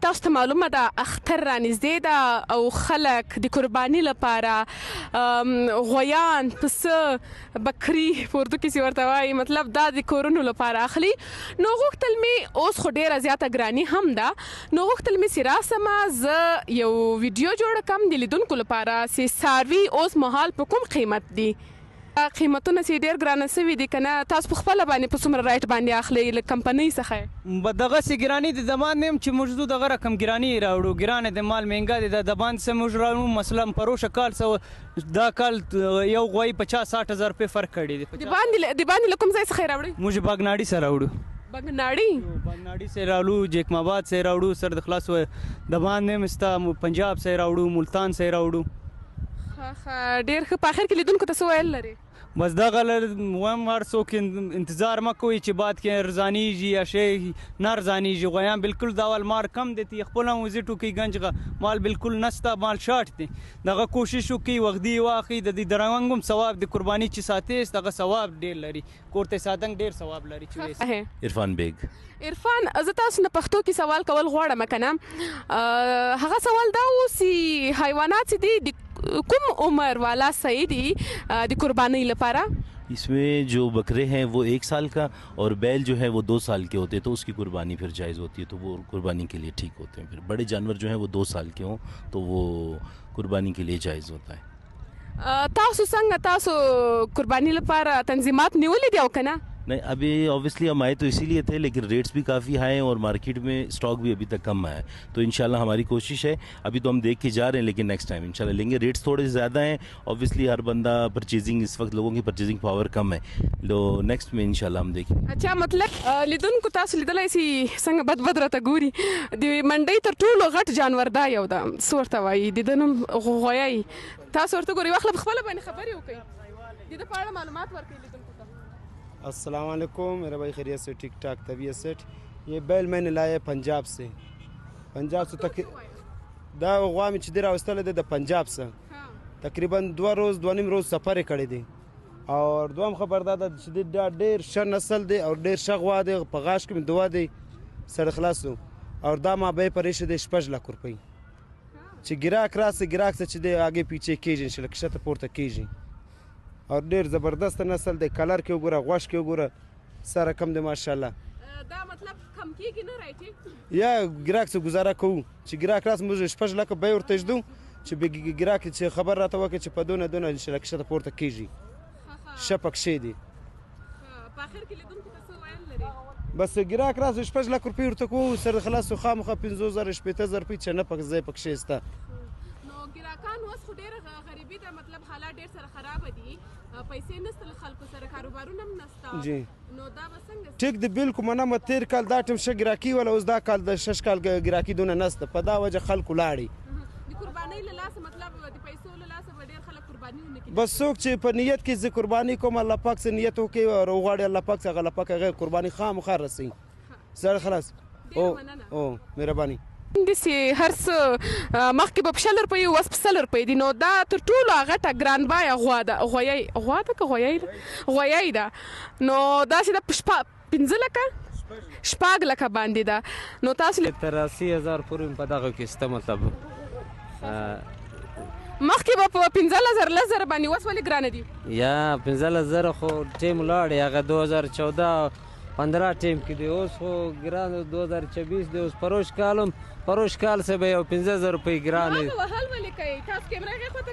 تاسو ته معلومه ده اختر رانږدې ده او خلک د قرباني لپاره غویان، پسه، بکري په اردو کې چې ورته وایي، مطلب دا د کورونو لپاره اخلي. نو غوښتل مې اوس خو ډېره زیاته ګراني هم ده، نو غوښتل مې چې راسمه زه یو ویډیو جوړه کړم د لیدونکو لپاره چې څاروي اوس مهال په کوم قیمت دي. قیمتونه چې ډېر ګرانه سوي دي که نه، تاسو په خپله باندې په څومره رایټ باندې اخلئ له کمپنۍ څخه یې؟ دغسې ګراني د دبان نه یم چې موږ دغه رقم ګراني راوړو. ګرانه د مال مهنګا دی. د دبان څه موږ راوړو مثلا پروشه کال څه دا کال یو غوی 50-60 هزار روپۍ فرق کړی دی. د باندې له کوم ځای څخه یې راوړئ؟ موږ باغناړي سره راوړو. باغناړي سے راوړو، جیکم آباد سے راوړو، سر د خلاص دبان نه مستا پنجاب سے راوړو، ملتان سے راوړو. ډېر ښه. په آخر کې لیدونکو ته څه ویل لري؟ بس دغه وایم هر څوک انتظار مه کوئ چې بعد کې ارزانیږي یا شی نه ارزانیږي. غویان بالکل دا اول مار کم دی، خپل هم وزټ وکړي ګنج مال بالکل نسته، مال شارټ دی. دغه کوشش وکړي وغدي واخلي. د دې درنګ هم ثواب د قرباني چې ساتي دغه ثواب ډېر لري. کور ته ساتنګ ډېر ثواب لري. چې عرفان بیگ. عرفان، زه تاسو نه پښتو کې سوال کول غواړم که نه. هغه سوال دا و چې حیوانات چې دي کوم عمر والا صحیح دي د قربانی لپاره؟ इसमें जो बकरे हैं वो 1 साल का और बैल जो है वो 2 साल के होते हैं, तो उसकी कुर्बानी फिर जायज़ होती है, तो वो कुर्बानी के लिए ठीक होते हैं. फिर बड़े जानवर जो हैं वो 2 साल के हों तो वो कुर्बानी के लिए जायज़ होता है. تاسو څنګه تاسو قربانی لپاره تنظیمات نیولې دي او که نه؟ नहीं, अभी ऑब्वियसली हम आए तो इसीलिए थे, लेकिन रेट्स भी काफ़ी हाई हैं और मार्केट में स्टॉक भी अभी तक कम है. तो इंशाल्लाह हमारी कोशिश है, अभी तो हम देख के जा रहे हैं, लेकिन नेक्स्ट टाइम इंशाल्लाह लेंगे. रेट्स थोड़े ज़्यादा हैं ऑब्वियसली, हर बंदा परचेजिंग इस वक्त लोगों की परचेजिंग पावर कम है. तो नेक्स्ट में इंशाल्लाह हम देखेंगे. अच्छा, मतलब لیدونکو تاسو لیدلی سي څنګه بد راته ګوري. د منډۍ تر ټولو غټ جانور دا یو ده، څه ورته وایي؟ د ده نوم غویی. تاسو ورته ګورئ، واخله په خپله باندې خبرې وکړئ، د ده په اړه معلومات ورکړئ لیدونکو ته. अस्सलाम वालेकुम मेरे भाई, खैरियत से? ठीक ठाक, तबीयत सेट. ये बैल मैंने लाया पंजाब से. तक دا غوا مې چې دی راوستلی دی د پنجاب څخه. تقریبا 2 روز 2.5 روز سفر یې کړی دی. او دویم خبر دا ده چې دا ډېر ښه نسل دی او ډېر ښه غوا دی. په غاښ کې مې دوا دی سړی خلاص و. او دا ما به یې پرېښی دی 6 لک روپۍ. چې ګراک راسي، ګراک څه چې دی اګې پیچې کېږي، انشاءالله کښته پورته کېږي. او ډېر زبردست نسل دی. کلر کې وګوره، غوښ کې وګوره، سره کم دی ماشاءالله. دا مطلب کم کېږي نه رایټ؟ یا ګراک څه ګزاره کوو چې ګراک راس موږ 6 لکه بیې ورته ږدو چې ګراک چې خبر راته وکړي چې په دونه انشاءالله کښته پورته کېږي. ښه پکښې دي. په آخر کې لیدونکو ته څه ویل لري؟ بس ګراک راس 6 لک روپۍ ورته کوو، سره خلاص خامخا 15,000 شپېته روپۍ چې نه پک ځای پکښې شته. نو ګراکان اوس خو ډېره غریبي ده، مطلب حالات ډېر سره خرابه دي، پیسې نشته له خلکو سره، کاروبارونه هم نشته. جی نو دا به څنګه؟ ټیک دی بالکل منمه. تیر کال دا ټیم ښه ګراکي وله، اوس دا کال د 6 کال ګراکي دونه نشته. په دا وجه خلکو لاړې. د قربانۍ له لاسه، مطلب د پیسو له لاسه به ډېر خلک قرباني ونه کړي. بس څوک چې په نیت کې زه قرباني کوم، الله پاک څه نیت وکړي او وغواړي الله پاک څخه، الله پاک هغه قرباني خامخا رسوي. سره خلاص. او مهرباني. داسې هر څه مخکې به په 100 روپۍ وي، اوس په 100 روپۍ دي. نو دا تر ټولو غټه ګران بیه غوا ده. غوا ده که غویی ده؟ غویی ده. نو داسې ده په 15 لکه 6 لکه باندې ده. نو تاسو تر 80,000 پورې په دغه کې شته. مطلب مخکې به په 15,000 لس زره باندې، اوس ولې ګرانه دي؟ یا 15,000 خو ټیم لاړ، هغه 2014 15 ټیم کې دی. اوس خو ګران 2024 دی. اوس پروش کال سے به یو 15,000 روپۍ ګران دی. وهل ولې کوي؟ تاسو کیمره هغې خواته